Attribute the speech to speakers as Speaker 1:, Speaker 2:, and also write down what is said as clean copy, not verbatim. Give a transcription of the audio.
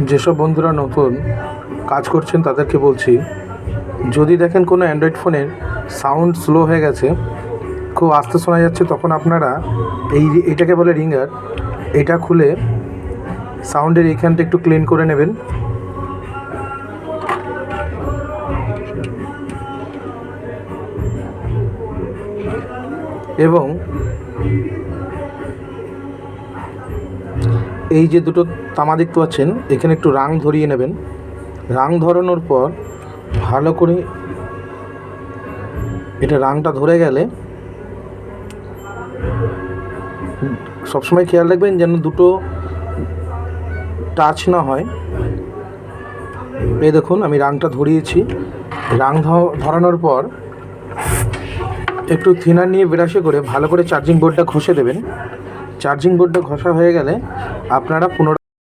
Speaker 1: যেসব বন্ধুরা নতুন কাজ করছেন তাদেরকে বলছি, যদি দেখেন কোনো অ্যান্ড্রয়েড ফোনের সাউন্ড স্লো হয়ে গেছে, খুব আস্তে শোনা যাচ্ছে, তখন আপনারা এটাকে বলে রিঙ্গার, এটা খুলে সাউন্ডের এইখানটা একটু ক্লিন করে নেবেন। এবং এই যে দুটো তামা দেখতে পাচ্ছেন, এখানে একটু রাং ধরিয়ে নেবেন। রাং ধরানোর পর ভালো করে এটা রাংটা ধরে গেলে সবসময় খেয়াল রাখবেন যেন দুটো টাচ না হয়। এই দেখুন আমি রাংটা ধরিয়েছি। রাং ধরানোর পর একটু থিনার নিয়ে ব্রাশে করে ভালো করে চার্জিং বোর্ডটা ঘষে দেবেন। চার্জিং বোর্ডটা ঘষা হয়ে গেলে আপনারা পুনরায়